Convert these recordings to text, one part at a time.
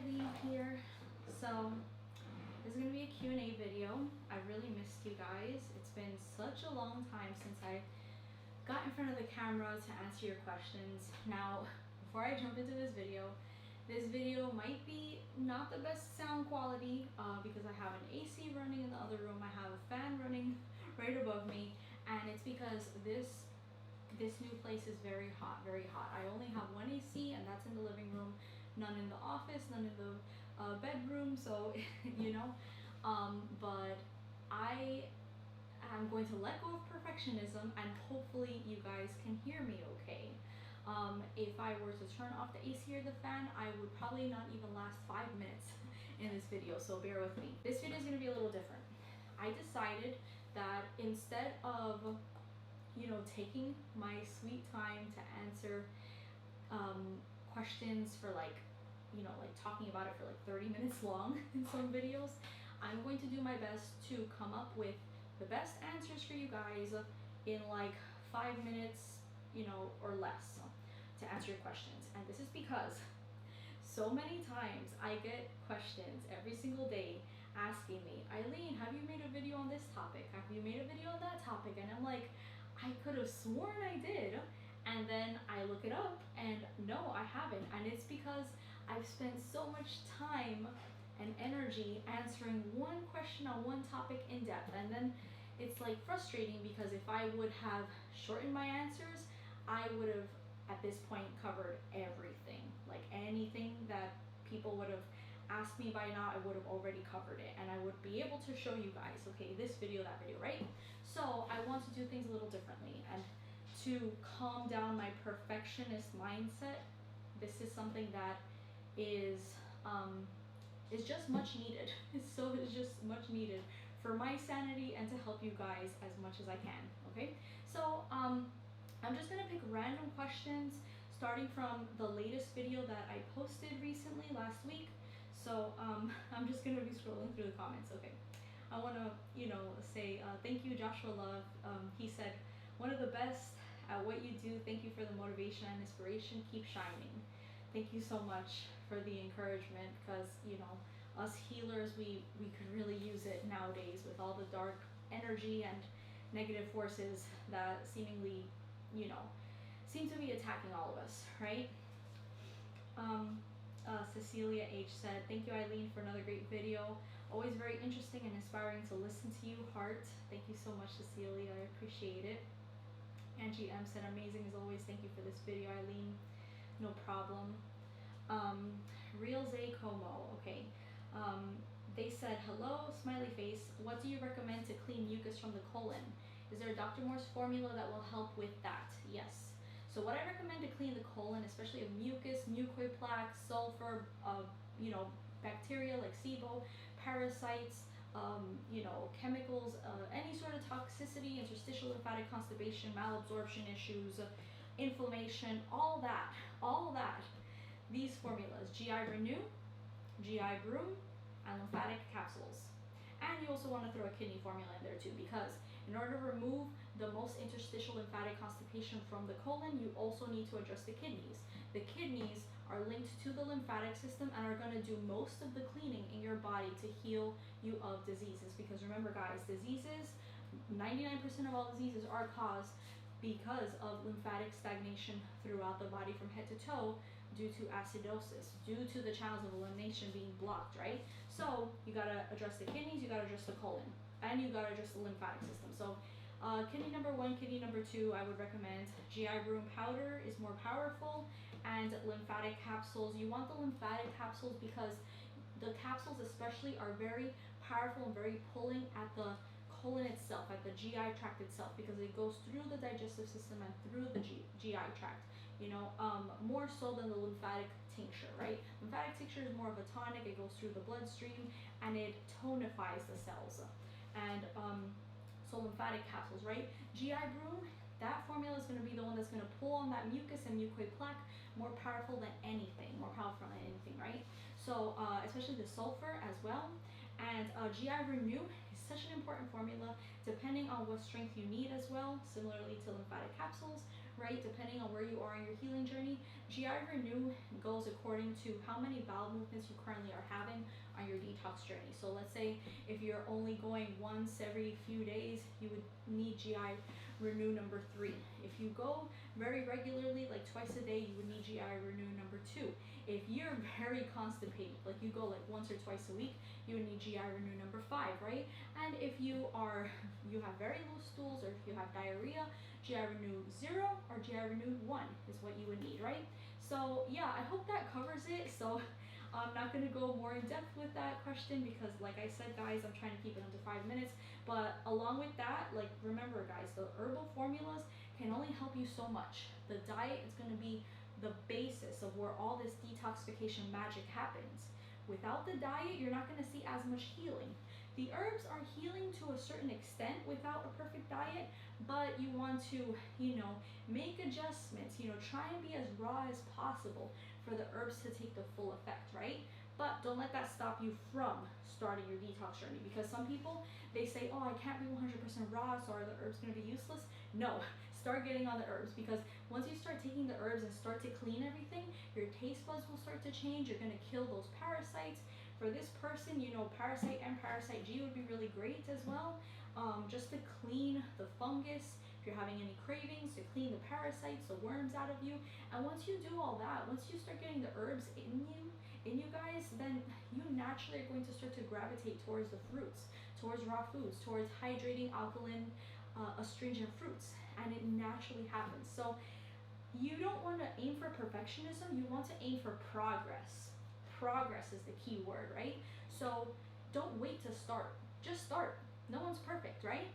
Eileen here. So this is going to be a Q&A video. I really missed you guys. It's been such a long time since I got in front of the camera to answer your questions. Now, before I jump into this video might be not the best sound quality because I have an AC running in the other room. I have a fan running right above me, and it's because this new place is very hot, very hot. I only have one AC, and that's in the living room, none in the office, none in the bedroom, so you know, but I am going to let go of perfectionism, and hopefully you guys can hear me okay. If I were to turn off the AC or the fan, I would probably not even last 5 minutes in this video, so bear with me. This video is going to be a little different. I decided that instead of taking my sweet time to answer questions for like talking about it for like 30 minutes long in some videos, I'm going to do my best to come up with the best answers for you guys in like 5 minutes, or less, to answer your questions. And this is because so many times I get questions every single day asking me, Eileen, have you made a video on this topic? Have you made a video on that topic? And I'm like, I could have sworn I did. And then I look it up and no, I haven't. And it's because I've spent so much time and energy answering one question on one topic in depth. And then it's like frustrating because if I would have shortened my answers, I would have at this point covered everything. Like anything that people would have asked me by now, I would have already covered it, and I would be able to show you guys, okay, this video, that video, right? So I want to do things a little differently, and to calm down my perfectionist mindset, this is something that is just much needed. It's just much needed for my sanity and to help you guys as much as I can, okay? So I'm just gonna pick random questions starting from the latest video that I posted recently last week. So I'm just gonna be scrolling through the comments. Okay, I wanna say thank you, Joshua Love. He said, one of the best at what you do. Thank you for the motivation and inspiration. Keep shining. Thank you so much for the encouragement, because us healers, we could really use it nowadays with all the dark energy and negative forces that seemingly seem to be attacking all of us, right? Cecilia H said, thank you, Eileen, for another great video. Always very interesting and inspiring to listen to you, heart. Thank you so much, Cecilia. I appreciate it. Angie M said, amazing as always. Thank you for this video, Eileen. No problem. Real Zay Como, okay. They said, hello, smiley face. What do you recommend to clean mucus from the colon? Is there a Dr. Morse formula that will help with that? Yes. So what I recommend to clean the colon, especially of mucus, mucoid plaque, sulfur, bacteria like SIBO, parasites, chemicals, any sort of toxicity, interstitial lymphatic constipation, malabsorption issues, inflammation, all that. These formulas: GI Renew, GI Broom, and lymphatic capsules. And you also want to throw a kidney formula in there too, because in order to remove the most interstitial lymphatic constipation from the colon, you also need to address the kidneys. The kidneys are linked to the lymphatic system and are going to do most of the cleaning in your body to heal you of diseases. Because remember, guys, diseases, 99% of all diseases are caused because of lymphatic stagnation throughout the body from head to toe, due to acidosis, due to the channels of elimination being blocked, right? So you gotta address the kidneys, you gotta address the colon, and you gotta address the lymphatic system. So kidney number 1, kidney number 2, I would recommend GI Broom powder is more powerful, and lymphatic capsules. You want the lymphatic capsules because the capsules especially are very powerful and very pulling at the colon itself, at the GI tract itself, because it goes through the digestive system and through the GI tract, more so than the lymphatic tincture, right? Lymphatic tincture is more of a tonic. It goes through the bloodstream and it tonifies the cells. And so lymphatic capsules, right? GI Broom, that formula is going to be the one that's going to pull on that mucus and mucoid plaque more powerful than anything, right? So especially the sulfur as well. And GI Renew is such an important formula depending on what strength you need as well, similarly to lymphatic capsules, right? Depending on where you are in your healing journey, GI Renew goes according to how many bowel movements you currently are having on your detox journey. So let's say if you're only going once every few days, you would need GI Renew number 3. If you go very regularly, like twice a day, you would need GI Renew number 2. If you're very constipated, like you go like once or twice a week, you would need GI Renew number 5, right? And if you have very low stools, or if you have diarrhea, GI Renew 0 or GI Renew 1 is what you would need, right? So yeah, I hope that covers it. So I'm not going to go more in depth with that question because, like I said, guys, I'm trying to keep it under 5 minutes. But along with that, like, remember, guys, the herbal formulas can only help you so much. The diet is going to be the basis of where all this detoxification magic happens. Without the diet, you're not going to see as much healing. The herbs are healing to a certain extent without a perfect diet, but you want to, make adjustments, try and be as raw as possible for the herbs to take the full effect, right? But don't let that stop you from starting your detox journey, because some people, they say, oh, I can't be 100% raw, so are the herbs going to be useless? No, start getting on the herbs, because once you start taking the herbs and start to clean everything, your taste buds will start to change. You're going to kill those parasites. For this person, Parasite and Parasite G would be really great as well, just to clean the fungus. If you're having any cravings, to clean the parasites, the worms out of you. And once you do all that, once you start getting the herbs in you guys, then you naturally are going to start to gravitate towards the fruits, towards raw foods, towards hydrating, alkaline, astringent fruits, and it naturally happens. So you don't want to aim for perfectionism, you want to aim for progress. Progress is the key word, right? So don't wait to start, just start. No one's perfect, right?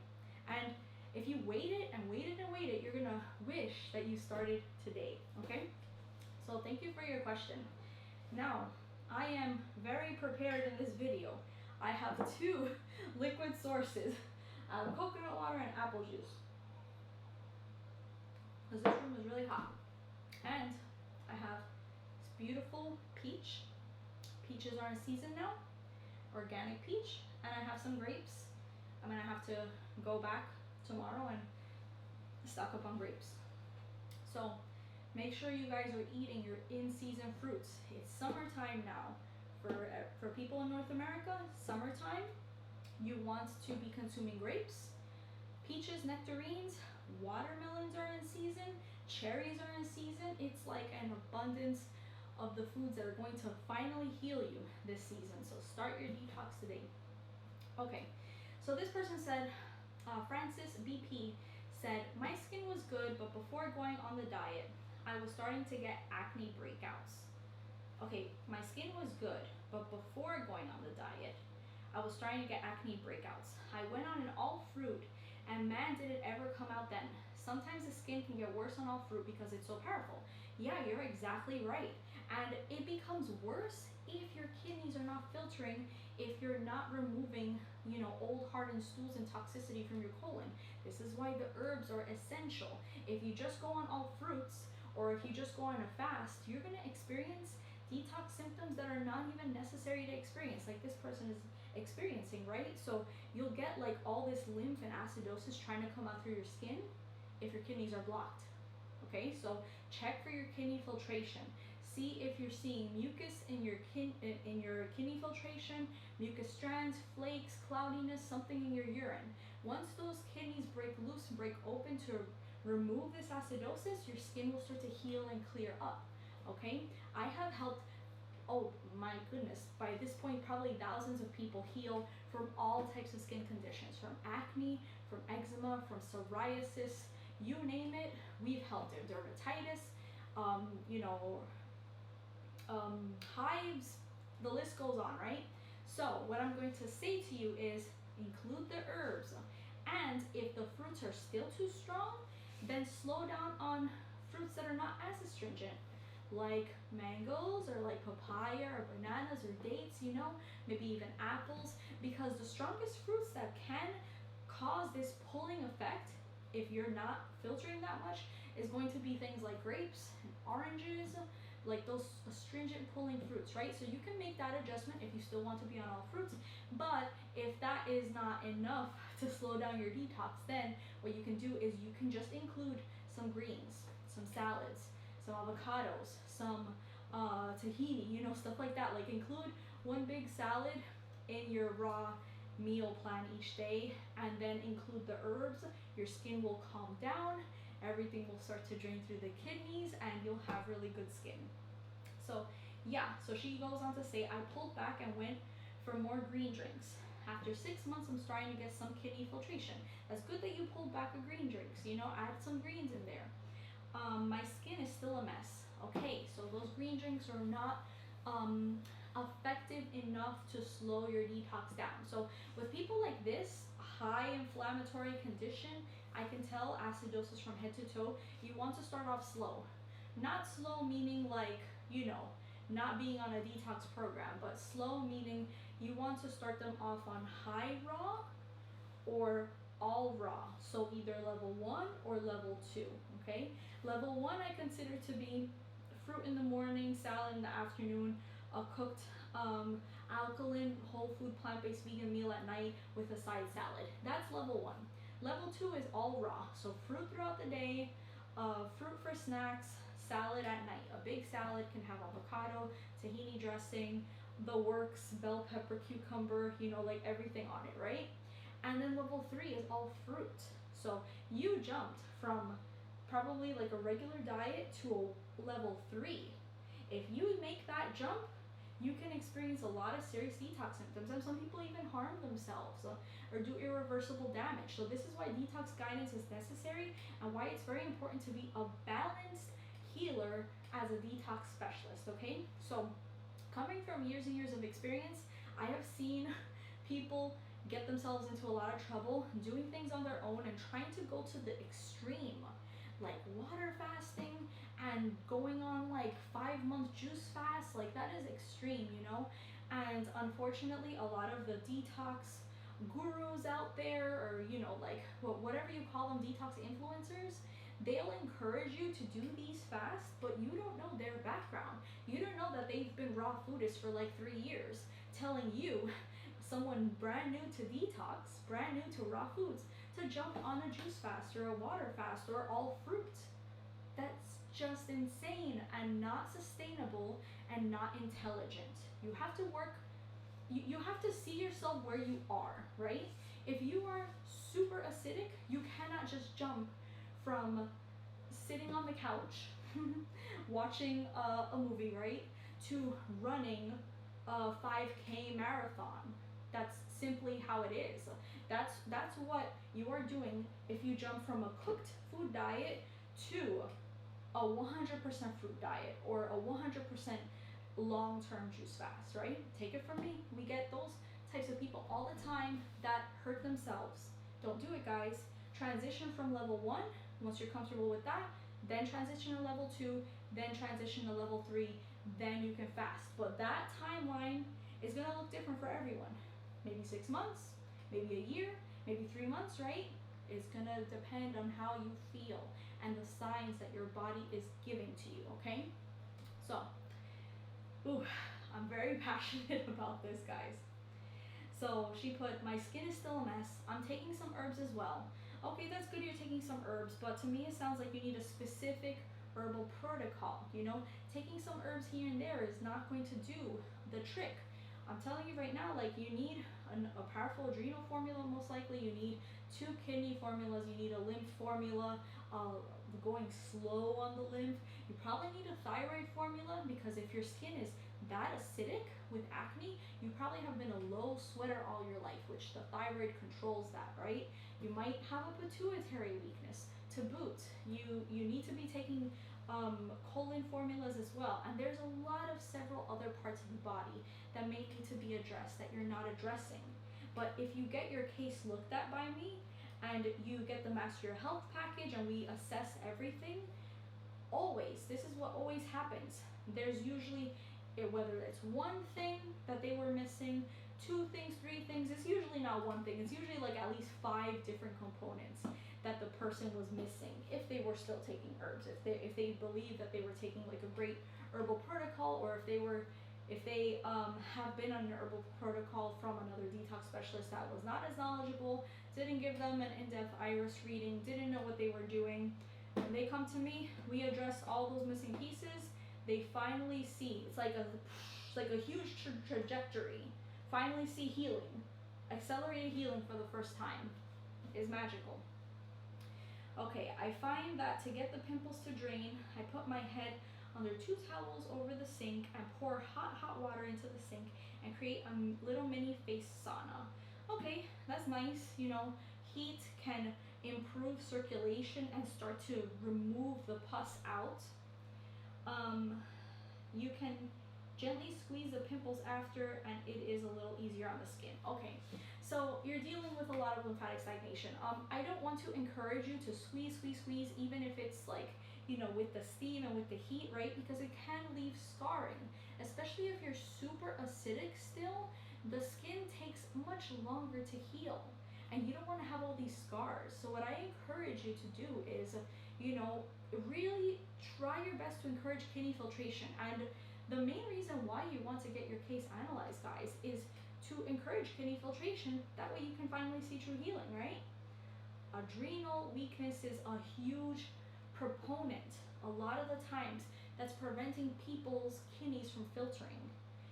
And if you waited and waited and waited, you're gonna wish that you started today, okay? So thank you for your question. Now, I am very prepared in this video. I have 2 liquid sources, coconut water and apple juice, because this room is really hot. And I have this beautiful peach. Peaches are in season now, organic peach, and I have some grapes. I'm gonna have to go back tomorrow and stock up on grapes. So make sure you guys are eating your in-season fruits. It's summertime now. For people in North America, summertime, you want to be consuming grapes, peaches, nectarines, watermelons are in season, cherries are in season. It's like an abundance of the foods that are going to finally heal you this season. So start your detox today. Okay, so this person said, Francis BP said, my skin was good, but before going on the diet, I was starting to get acne breakouts. Okay, my skin was good, but before going on the diet, I was starting to get acne breakouts. I went on an all fruit, and man, did it ever come out then. Sometimes the skin can get worse on all fruit because it's so powerful. Yeah, you're exactly right. And it becomes worse if your kidneys are not filtering, if you're not removing, old hardened stools and toxicity from your colon. This is why the herbs are essential. If you just go on all fruits, or if you just go on a fast, you're gonna experience detox symptoms that are not even necessary to experience, like this person is experiencing, right? So you'll get like all this lymph and acidosis trying to come out through your skin if your kidneys are blocked. Okay, so check for your kidney filtration. See if you're seeing mucus in your kidney filtration, mucus strands, flakes, cloudiness, something in your urine. Once those kidneys break loose and break open to remove this acidosis, your skin will start to heal and clear up. Okay, I have helped, oh my goodness, by this point probably thousands of people heal from all types of skin conditions, from acne, from eczema, from psoriasis, you name it, we've helped it. Dermatitis, hives, the list goes on, right? So what I'm going to say to you is include the herbs, and if the fruits are still too strong, then slow down on fruits that are not as astringent, like mangoes or like papaya or bananas or dates, maybe even apples, because the strongest fruits that can cause this pulling effect, if you're not filtering that much, is going to be things like grapes and oranges, like those astringent pulling fruits, right? So you can make that adjustment if you still want to be on all fruits, but if that is not enough to slow down your detox, then what you can do is you can just include some greens, some salads, some avocados, some tahini, you know, stuff like that. Like include one big salad in your raw meal plan each day, and then include the herbs. Your skin will calm down, everything will start to drain through the kidneys, and you'll have really good skin. So yeah, so she goes on to say, I pulled back and went for more green drinks. After 6 months, I'm starting to get some kidney filtration. That's good that you pulled back a green drinks, you know, add some greens in there. My skin is still a mess. Okay, so those green drinks are not effective enough to slow your detox down. So with people like this, high inflammatory condition, I can tell acidosis from head to toe, you want to start off slow. Not slow meaning like, you know, not being on a detox program, but slow meaning you want to start them off on high raw or all raw. So either level 1 or level 2, okay? Level 1 I consider to be fruit in the morning, salad in the afternoon, a cooked alkaline, whole food, plant-based vegan meal at night with a side salad. That's level 1. Level 2 is all raw. So fruit throughout the day, fruit for snacks, salad at night. A big salad can have avocado, tahini dressing, the works, bell pepper, cucumber, you know, like everything on it, right? And then level 3 is all fruit. So you jumped from probably like a regular diet to a level 3. If you make that jump, you can experience a lot of serious detox symptoms, and some people even harm themselves or do irreversible damage. So this is why detox guidance is necessary, and why it's very important to be a balanced healer as a detox specialist, okay? So coming from years and years of experience, I have seen people get themselves into a lot of trouble doing things on their own and trying to go to the extreme, like water fasting and going on like 5-month juice fast. Like that is extreme, you know? And unfortunately, a lot of the detox gurus out there, or you know, like whatever you call them, detox influencers, they'll encourage you to do these fasts, but you don't know their background. You don't know that they've been raw foodists for like 3 years, telling you, someone brand new to detox, brand new to raw foods, to jump on a juice fast or a water fast or all fruit. That's just insane and not sustainable and not intelligent. You have to work, you have to see yourself where you are, right? If you are super acidic, you cannot just jump from sitting on the couch watching a movie, right, to running a 5K marathon. That's simply how it is. That's what you are doing if you jump from a cooked food diet to a 100% fruit diet or a 100% long-term juice fast, right? Take it from me. We get those types of people all the time that hurt themselves. Don't do it, guys. Transition from level 1, once you're comfortable with that, then transition to level 2, then transition to level 3, then you can fast. But that timeline is gonna look different for everyone. Maybe 6 months, maybe a year, maybe 3 months, right? It's gonna depend on how you feel and the signs that your body is giving to you, okay? So, I'm very passionate about this, guys. So she put, my skin is still a mess. I'm taking some herbs as well. Okay, that's good you're taking some herbs, but to me it sounds like you need a specific herbal protocol, you know? Taking some herbs here and there is not going to do the trick. I'm telling you right now, like you need a powerful adrenal formula, most likely. You need 2 kidney formulas. You need a lymph formula, going slow on the lymph. You probably need a thyroid formula, because if your skin is that acidic with acne, you probably have been a low sweater all your life, which the thyroid controls that, right? You might have a pituitary weakness to boot. You need to be taking colon formulas as well, and there's a lot of several other parts of the body that may need to be addressed that you're not addressing. But if you get your case looked at by me and you get the Master Your Health package and we assess everything, always, this is what always happens. There's usually, whether it's one thing that they were missing, 2 things, 3 things, it's usually not one thing. It's usually like at least 5 different components that the person was missing if they were still taking herbs, if they believed that they were taking like a great herbal protocol, or if If they have been on an herbal protocol from another detox specialist that was not as knowledgeable, didn't give them an in-depth iris reading, didn't know what they were doing, when they come to me, we address all those missing pieces. They finally see, it's like a huge trajectory. Finally see healing, accelerated healing for the first time is magical. Okay, I find that to get the pimples to drain, I put my head under 2 towels over the sink and pour hot water into the sink and create a little mini face sauna. Okay, that's nice, you know, heat can improve circulation and start to remove the pus out. You can gently squeeze the pimples after and it is a little easier on the skin. Okay, so you're dealing with a lot of lymphatic stagnation. I don't want to encourage you to squeeze, even if it's like, you know, with the steam and with the heat, right? Because it can leave scarring, especially if you're super acidic still. The skin takes much longer to heal and you don't want to have all these scars. So what I encourage you to do is, you know, really try your best to encourage kidney filtration. And the main reason why you want to get your case analyzed, guys, is to encourage kidney filtration. That way you can finally see true healing, right? Adrenal weakness is a huge proponent. A lot of the times that's preventing people's kidneys from filtering.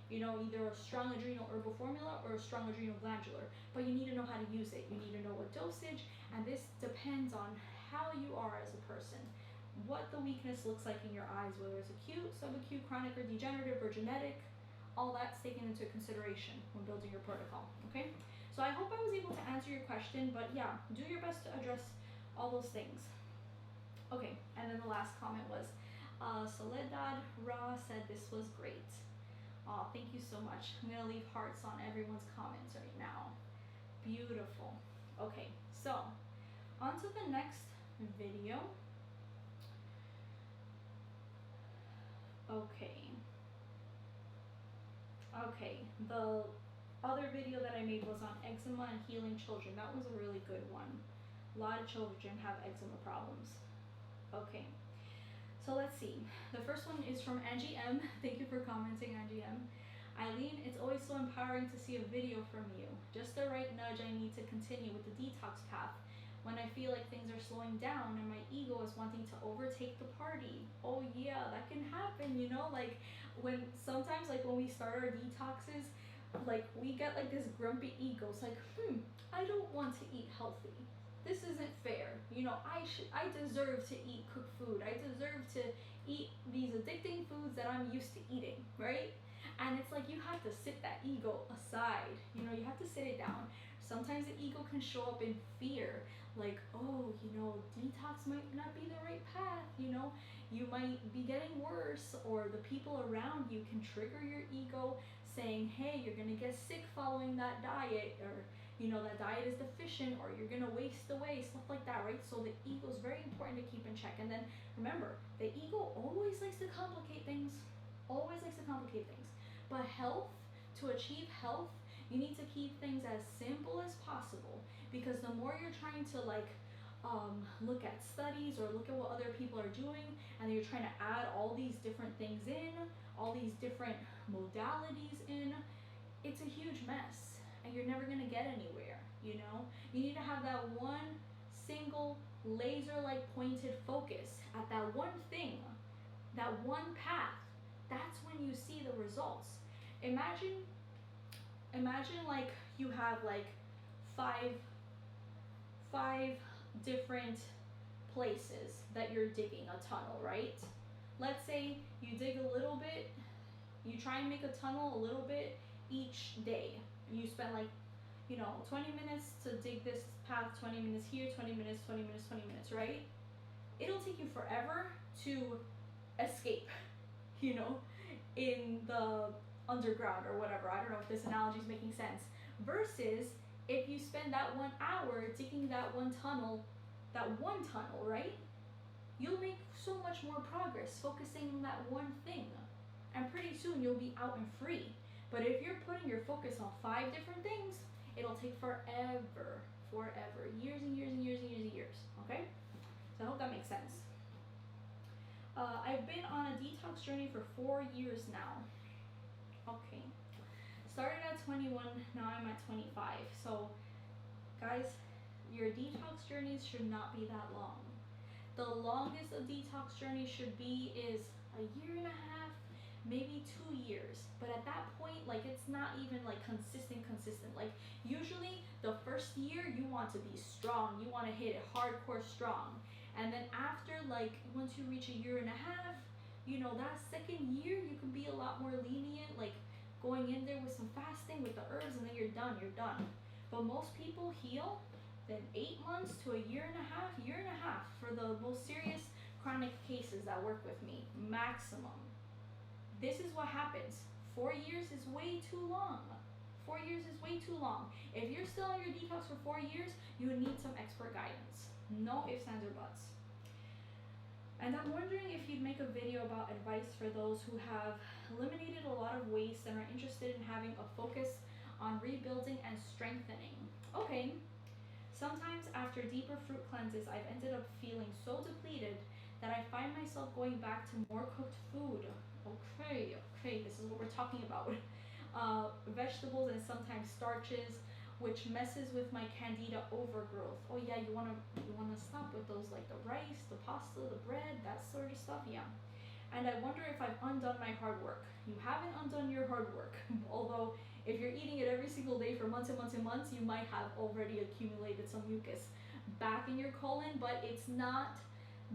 You know, either a strong adrenal herbal formula or a strong adrenal glandular, but you need to know how to use it. You need to know what dosage, and this depends on how you are as a person, what the weakness looks like in your eyes, whether it's acute, subacute, chronic, or degenerative, or genetic. All that's taken into consideration when building your protocol, okay? So I hope I was able to answer your question, but yeah, do your best to address all those things. Okay, and then the last comment was, Soledad Ra said this was great. Oh, thank you so much. I'm gonna leave hearts on everyone's comments right now. Beautiful. Okay, so on to the next video. Okay, the other video that I made was on eczema and healing children. That was a really good one. A lot of children have eczema problems. Okay, so let's see. The first one is from Angie M. Thank you for commenting, Angie M. Eileen, it's always so empowering to see a video from you. Just the right nudge I need to continue with the detox path when I feel like things are slowing down and my ego is wanting to overtake the party. Oh yeah, that can happen, you know, like when sometimes, like when we start our detoxes, like we get like this grumpy ego. It's like, I don't want to eat healthy. This isn't fair. You know, I deserve to eat cooked food. I deserve to eat these addicting foods that I'm used to eating, right? And it's like you have to sit that ego aside. You know, you have to sit it down. Sometimes the ego can show up in fear, like, oh, you know, detox might not be the right path, you know, you might be getting worse, or the people around you can trigger your ego saying, hey, you're gonna get sick following that diet, or, you know, that diet is deficient, or you're gonna waste away, stuff like that, right? So the ego is very important to keep in check. And then remember, the ego always likes to complicate things, but health, to achieve health, you need to keep things as simple as possible, because the more you're trying to like look at studies or look at what other people are doing, and you're trying to add all these different things in, all these different modalities in, it's a huge mess and you're never going to get anywhere, you know? You need to have that one single laser-like pointed focus at that one thing, that one path. That's when you see the results. Imagine like you have like five different places that you're digging a tunnel, right? Let's say you dig a little bit, you try and make a tunnel a little bit each day. You spend like, you know, 20 minutes to dig this path, 20 minutes here, 20 minutes, 20 minutes, 20 minutes, right? It'll take you forever to escape, you know, in the underground or whatever. I don't know if this analogy is making sense. Versus if you spend that 1 hour digging that one tunnel, right? You'll make so much more progress focusing on that one thing. And pretty soon you'll be out and free. But if you're putting your focus on 5 different things, it'll take forever. Years and years and years and years and years, okay? So I hope that makes sense. I've been on a detox journey for 4 years now. Okay. Started at 21, now I'm at 25. So, guys, your detox journeys should not be that long. The longest a detox journey should be is a year and a half, maybe 2 years. But at that point, like, it's not even like consistent. Like, usually the first year you want to be strong, you want to hit it hardcore strong. And then after, like, once you reach a year and a half, you know, that second year you can be a lot more lenient, like going in there with some fasting with the herbs, and then you're done. But most people heal then 8 months to a year and a half for the most serious chronic cases that work with me, maximum. This is what happens. 4 years is way too long. 4 years is way too long. If you're still on your detox for 4 years, you need some expert guidance. No ifs, ands, or buts. And I'm wondering if you'd make a video about advice for those who have eliminated a lot of waste and are interested in having a focus on rebuilding and strengthening. Okay. Sometimes after deeper fruit cleanses, I've ended up feeling so depleted that I find myself going back to more cooked food. Okay, this is what we're talking about. Vegetables and sometimes starches, which messes with my Candida overgrowth. Oh yeah, you wanna stop with those, like the rice, the pasta, the bread, that sort of stuff. Yeah. And I wonder if I've undone my hard work. You haven't undone your hard work. Although, if you're eating it every single day for months and months and months, you might have already accumulated some mucus back in your colon, but it's not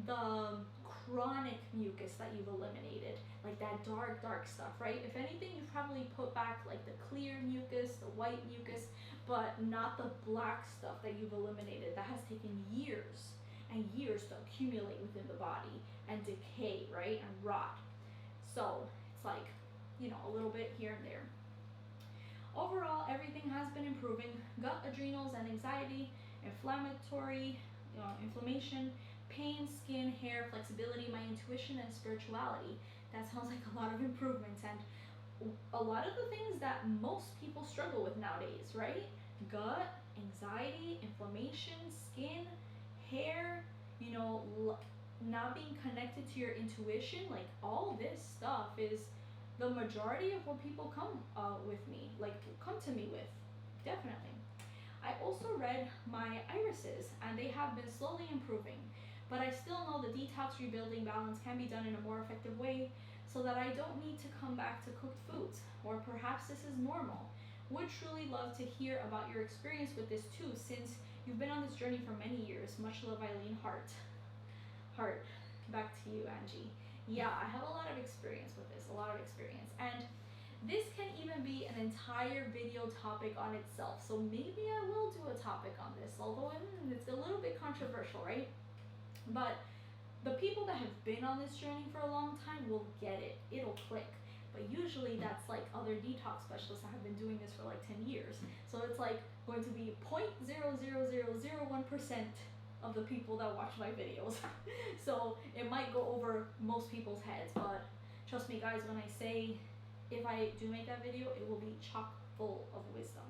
the chronic mucus that you've eliminated, like that dark stuff, right? If anything, you've probably put back like the clear mucus, the white mucus, but not the black stuff that you've eliminated that has taken years and years to accumulate within the body and decay, right, and rot. So it's like, you know, a little bit here and there. Overall, everything has been improving. Gut, adrenals, and anxiety, inflammation, pain, skin, hair, flexibility, my intuition, and spirituality. That sounds like a lot of improvements, and a lot of the things that most people struggle with nowadays, right? Gut, anxiety, inflammation, skin, hair, you know, not being connected to your intuition, like all this stuff is the majority of what people come to me with, definitely. I also read my irises, and they have been slowly improving, but I still know the detox rebuilding balance can be done in a more effective way so that I don't need to come back to cooked foods, or perhaps this is normal. Would truly love to hear about your experience with this too, since you've been on this journey for many years. Much love, Eileen. Heart. Back to you, Angie. Yeah, I have a lot of experience with this, and this can even be an entire video topic on itself, so maybe I will do a topic on this, although it's a little bit controversial, right? But the people that have been on this journey for a long time will get it. It'll click. But usually that's like other detox specialists that have been doing this for like 10 years. So it's like going to be 0.00001% of the people that watch my videos. So it might go over most people's heads, but trust me guys, when I say if I do make that video, it will be chock full of wisdom.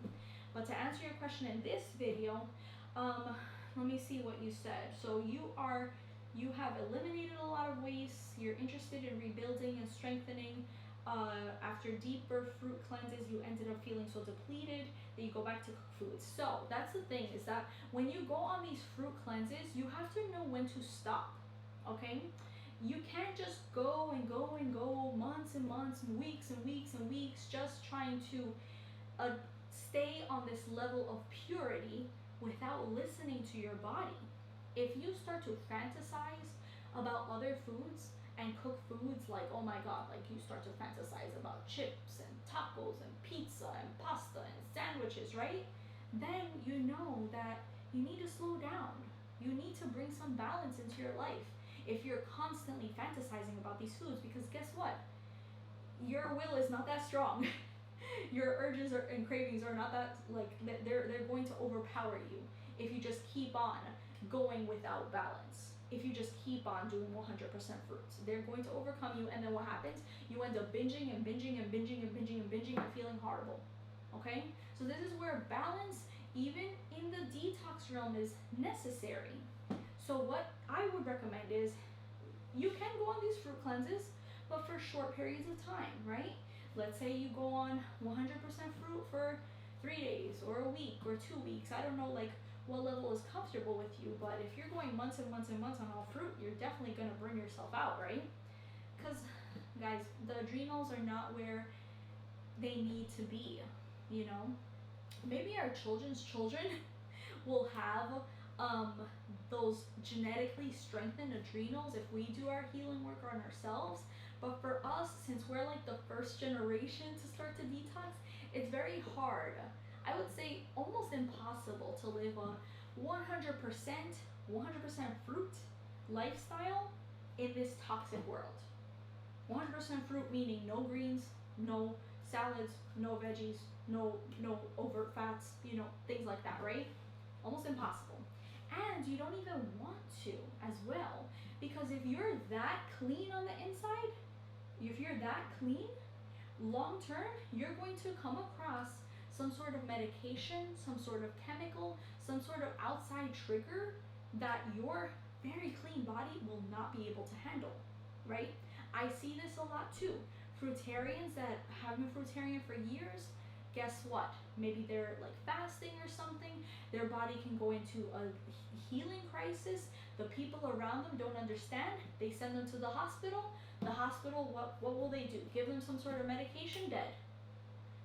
But to answer your question in this video, let me see what you said. So you have eliminated a lot of waste, you're interested in rebuilding and strengthening. After deeper fruit cleanses, you ended up feeling so depleted that you go back to cook foods. So that's the thing, is that when you go on these fruit cleanses, you have to know when to stop, okay? You can't just go and go and go months and months and weeks and weeks and weeks just trying to stay on this level of purity without listening to your body. If you start to fantasize about other foods and cook foods, like, oh my god, like you start to fantasize about chips and tacos and pizza and pasta and sandwiches, right? Then you know that you need to slow down. You need to bring some balance into your life if you're constantly fantasizing about these foods, because guess what? Your will is not that strong. Your urges and cravings are not that, like, they're going to overpower you if you just keep on going without balance. If you just keep on doing 100% fruits, they're going to overcome you, and then what happens? You end up binging and feeling horrible. Okay? So this is where balance, even in the detox realm, is necessary. So what I would recommend is you can go on these fruit cleanses, but for short periods of time, right? let's say you go on 100% fruit for 3 days or a week or 2 weeks. I don't know like what level is comfortable with you, but if you're going months and months and months on all fruit, you're definitely gonna burn yourself out, right? Because guys, the adrenals are not where they need to be, you know. Maybe our children's children will have those genetically strengthened adrenals if we do our healing work on ourselves. But for us, since we're like the first generation to start to detox, it's very hard. I would say almost impossible to live a 100% 100% fruit lifestyle in this toxic world. 100% fruit meaning no greens, no salads, no veggies, no overt fats, you know, things like that, right? Almost impossible. And you don't even want to as well, because if you're that clean on the inside, if you're that clean, long term, you're going to come across some sort of medication, some sort of chemical, some sort of outside trigger that your very clean body will not be able to handle, right? I see this a lot too. Fruitarians that have been fruitarian for years, guess what? Maybe they're like fasting or something. Their body can go into a healing crisis. The people around them don't understand. They send them to the hospital. The hospital, what will they do? Give them some sort of medication? Dead.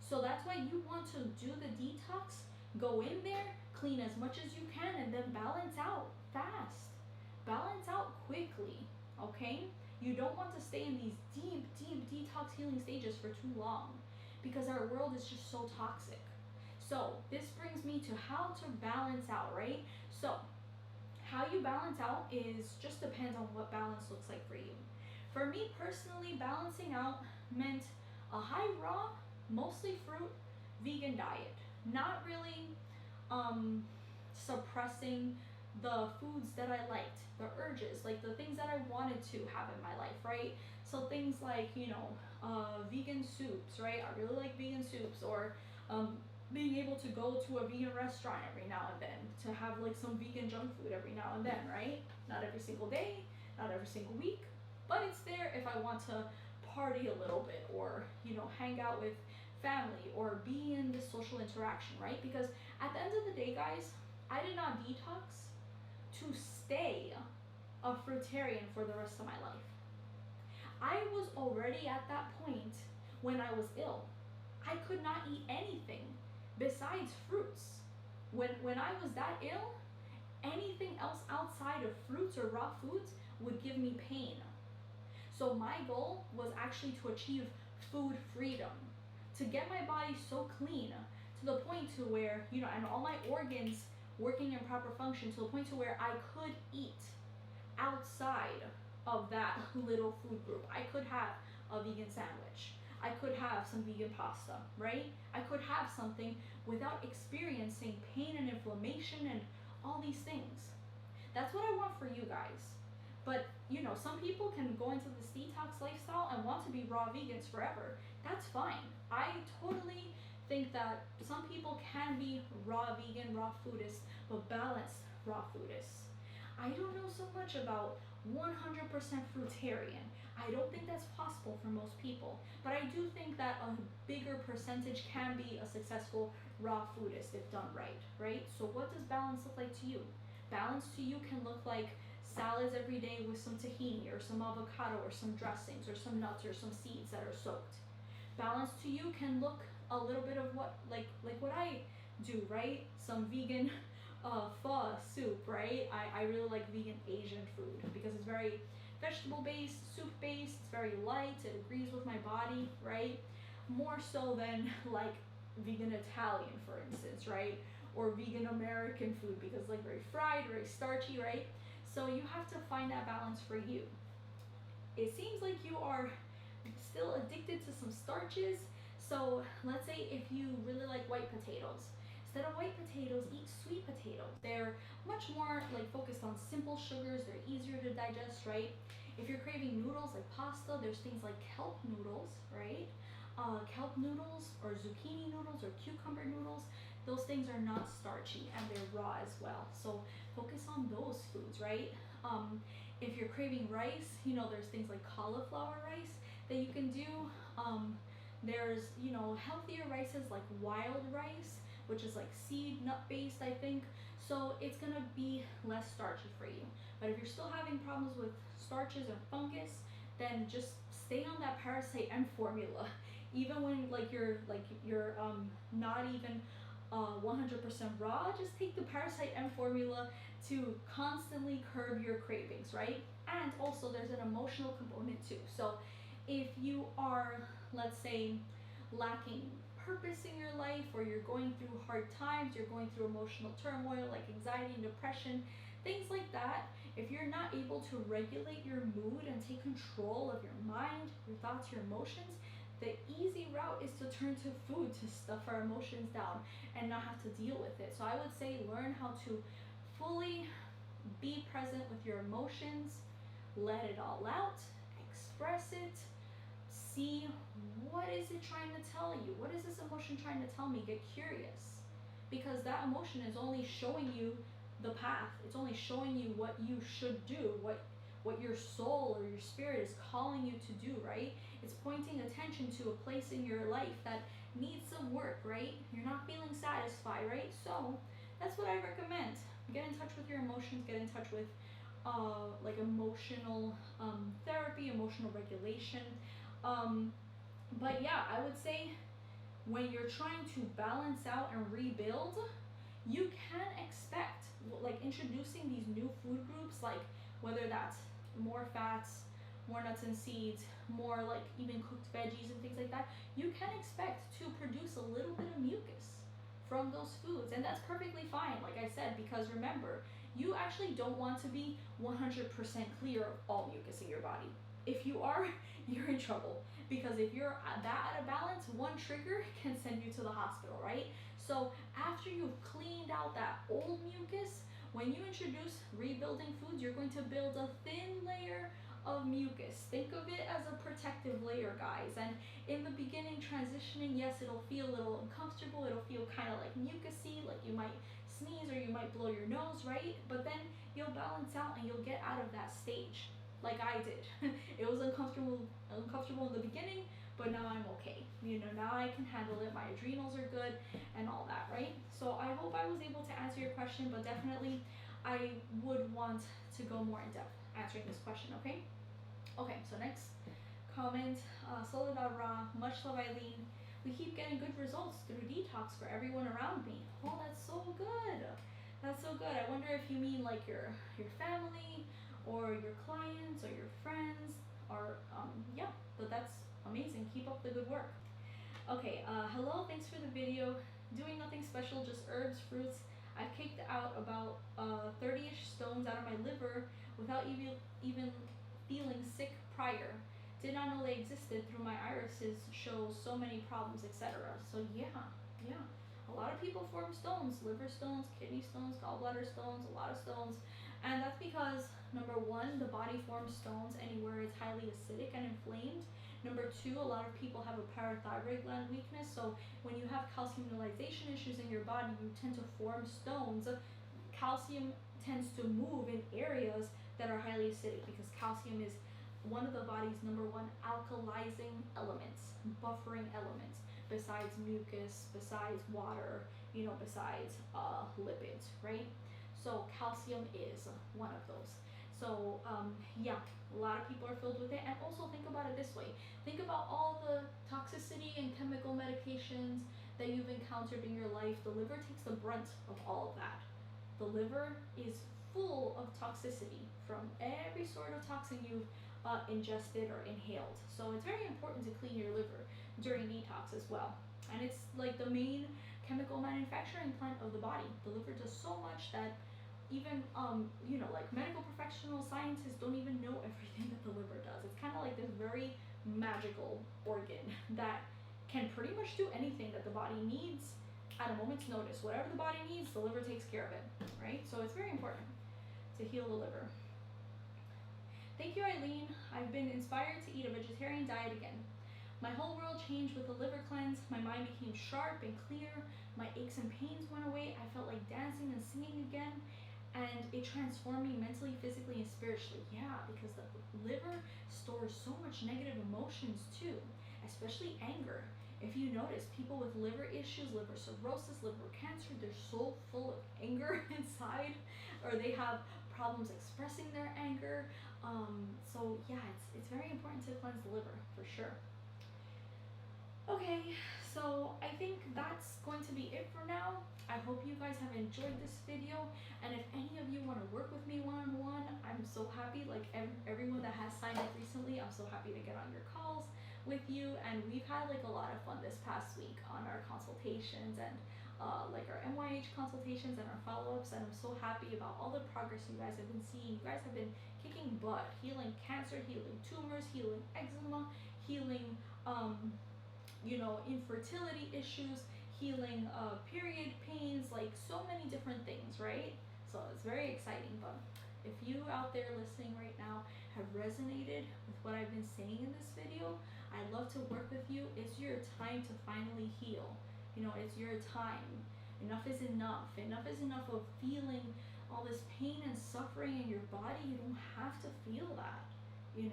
So that's why you want to do the detox. Go in there, clean as much as you can, and then balance out fast. Balance out quickly, okay? You don't want to stay in these deep, deep detox healing stages for too long, because our world is just so toxic. So this brings me to how to balance out, right? So how you balance out is just depends on what balance looks like for you. For me personally, balancing out meant a high raw, mostly fruit, vegan diet. Not really suppressing the foods that I liked, the urges, like the things that I wanted to have in my life, right? So things like, you know, vegan soups, right? I really like vegan soups, or being able to go to a vegan restaurant every now and then, to have like some vegan junk food every now and then, right? Not every single day, not every single week, but it's there if I want to party a little bit, or, you know, hang out with family, or be in this social interaction, right? Because at the end of the day, guys, I did not detox to stay a fruitarian for the rest of my life. I was already at that point when I was ill. I could not eat anything besides fruits. When I was that ill, anything else outside of fruits or raw foods would give me pain. So my goal was actually to achieve food freedom, to get my body so clean to the point to where, you know, and all my organs working in proper function to the point to where I could eat outside of that little food group. I could have a vegan sandwich. I could have some vegan pasta, right? I could have something without experiencing pain and inflammation and all these things. That's what I want for you guys. But, you know, some people can go into this detox lifestyle and want to be raw vegans forever. That's fine. I totally think that some people can be raw vegan, raw foodists, but balanced raw foodists. I don't know so much about 100% fruitarian. I don't think that's possible for most people, but I do think that a bigger percentage can be a successful raw foodist if done right, right? So what does balance look like to you? Balance to you can look like salads every day with some tahini or some avocado or some dressings or some nuts or some seeds that are soaked. Balance to you can look a little bit of what like what I do, right? Some vegan pho soup, right? I really like vegan Asian food because it's very vegetable based, soup based, it's very light, it agrees with my body, right? More so than like vegan Italian, for instance, right? Or vegan American food, because like very fried, very starchy, right? So you have to find that balance for you. It seems like you are still addicted to some starches. So let's say if you really like white potatoes, instead of white potatoes, eat sweet potatoes. They're much more like focused on simple sugars. They're easier to digest, right? If you're craving noodles like pasta, there's things like kelp noodles, right? Kelp noodles or zucchini noodles or cucumber noodles. Those things are not starchy and they're raw as well. So focus on those foods, right? If you're craving rice, you know, there's things like cauliflower rice that you can do. There's, you know, healthier rices like wild rice, which is like seed nut based, I think. So it's gonna be less starchy for you. But if you're still having problems with starches or fungus, then just stay on that Parasite M formula. Even when you're not even 100% raw, just take the Parasite M formula to constantly curb your cravings, right? And also there's an emotional component too. So if you are, let's say, lacking purpose in your life, or you're going through hard times, you're going through emotional turmoil like anxiety and depression, things like that, if you're not able to regulate your mood and take control of your mind, your thoughts, your emotions, the easy route is to turn to food to stuff our emotions down and not have to deal with it. So I would say learn how to fully be present with your emotions, let it all out, express it, see what is it trying to tell you? What is this emotion trying to tell me? Get curious. Because that emotion is only showing you the path. It's only showing you what you should do, what your soul or your spirit is calling you to do, right? It's pointing attention to a place in your life that needs some work, right? You're not feeling satisfied, right? So that's what I recommend. Get in touch with your emotions, get in touch with like emotional therapy, emotional regulation. But yeah, I would say when you're trying to balance out and rebuild, you can expect like introducing these new food groups, like whether that's more fats, more nuts and seeds, more like even cooked veggies and things like that, you can expect to produce a little bit of mucus from those foods. And that's perfectly fine, like I said, because remember, you actually don't want to be 100% clear of all mucus in your body. If you are, you're in trouble, because if you're that out of balance, one trigger can send you to the hospital, right? So after you've cleaned out that old mucus, when you introduce rebuilding foods, you're going to build a thin layer of mucus. Think of it as a protective layer, guys. And in the beginning, transitioning, yes, it'll feel a little uncomfortable. It'll feel kind of like mucusy, like you might sneeze or you might blow your nose, right? But then you'll balance out and you'll get out of that stage, like I did. It was uncomfortable in the beginning, but now I'm okay. You know, now I can handle it. My adrenals are good and all that, right? So I hope I was able to answer your question, but definitely I would want to go more in depth answering this question, okay? Okay, so next comment, Soledad Ra, much love Eileen. We keep getting good results through detox for everyone around me. Oh, that's so good. That's so good. I wonder if you mean like your family or your clients or your friends or yeah, but that's amazing. Keep up the good work. Okay, hello, thanks for the video. Doing nothing special, just herbs, fruits. I've kicked out about 30-ish stones out of my liver without even feeling sick prior. Did not know they existed. Through my irises shows so many problems, etc. So yeah. A lot of people form stones, liver stones, kidney stones, gallbladder stones, a lot of stones. And that's because number one, the body forms stones anywhere it's highly acidic and inflamed. Number two, a lot of people have a parathyroid gland weakness, so when you have calcium mineralization issues in your body, you tend to form stones. Calcium tends to move in areas that are highly acidic because calcium is one of the body's number one alkalizing elements, buffering elements, besides mucus, besides water, you know, besides lipids, right? So calcium is one of those. So yeah, a lot of people are filled with it. And also think about it this way. Think about all the toxicity and chemical medications that you've encountered in your life. The liver takes the brunt of all of that. The liver is full of toxicity from every sort of toxin you've ingested or inhaled. So it's very important to clean your liver during detox as well. And it's like the main chemical manufacturing plant of the body. The liver does so much that even you know, like medical professional scientists don't even know everything that the liver does. It's kind of like this very magical organ that can pretty much do anything that the body needs at a moment's notice. Whatever the body needs, the liver takes care of it, right? So it's very important to heal the liver. Thank you, Eileen. I've been inspired to eat a vegetarian diet again. My whole world changed with the liver cleanse. My mind became sharp and clear. My aches and pains went away. I felt like dancing and singing again. And it transformed me mentally, physically, and spiritually. Yeah, because the liver stores so much negative emotions too. especially anger. If you notice, people with liver issues, liver cirrhosis, liver cancer, they're so full of anger inside, or they have problems expressing their anger. So yeah, it's very important to cleanse the liver for sure. Okay, so I think that's going to be it for now. I hope you guys have enjoyed this video, and if any of you want to work with me one-on-one, I'm so happy. Like everyone that has signed up recently, I'm so happy to get on your calls with you, and we've had like a lot of fun this past week on our consultations and like our MYH consultations and our follow-ups, and I'm so happy about all the progress you guys have been seeing. You guys have been kicking butt, healing cancer, healing tumors, healing eczema, healing infertility issues, healing period pains, like so many different things, right? So it's very exciting. But if you out there listening right now have resonated with what I've been saying in this video, I'd love to work with you. It's your time to finally heal. It's your time. Enough is enough. Enough is enough of feeling all this pain and suffering in your body. You don't have to feel that. You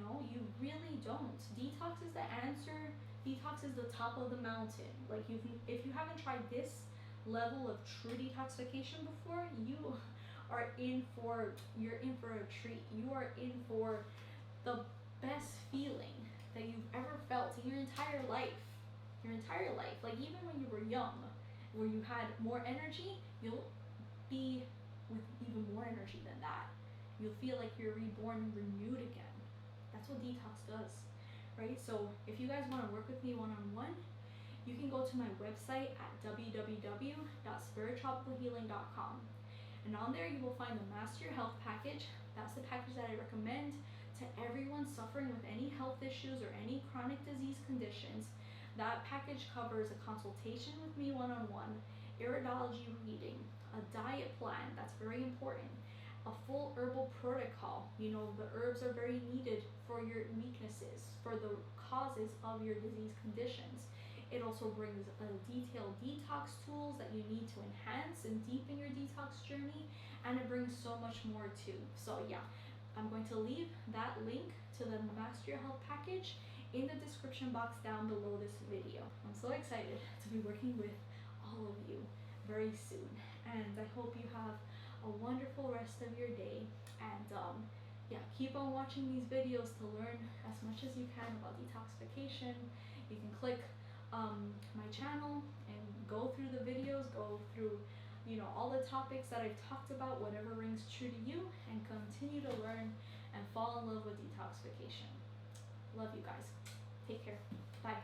really don't. Detox is the answer. Detox is the top of the mountain. Like if you haven't tried this level of true detoxification before, you're in for a treat. You are in for the best feeling that you've ever felt in your entire life. Like even when you were young, where you had more energy, you'll be with even more energy than that. You'll feel like you're reborn and renewed again. That's what detox does, right? So if you guys want to work with me one-on-one, you can go to my website at www.spirittropicalhealing.com. And on there you will find the Master Your Health package. That's the package that I recommend to everyone suffering with any health issues or any chronic disease conditions. That package covers a consultation with me one-on-one, iridology reading, a diet plan, that's very important, a full herbal protocol. The herbs are very needed for your weaknesses, for the causes of your disease conditions. It also brings detailed detox tools that you need to enhance and deepen your detox journey, and it brings so much more too. So yeah, I'm going to leave that link to the Master Your Health package in the description box down below this video. I'm so excited to be working with all of you very soon, and I hope you have a wonderful rest of your day. And yeah, keep on watching these videos to learn as much as you can about detoxification. You can click my channel and go through the videos, go through all the topics that I've talked about, whatever rings true to you, and continue to learn and fall in love with detoxification. Love you guys. Take care. Bye.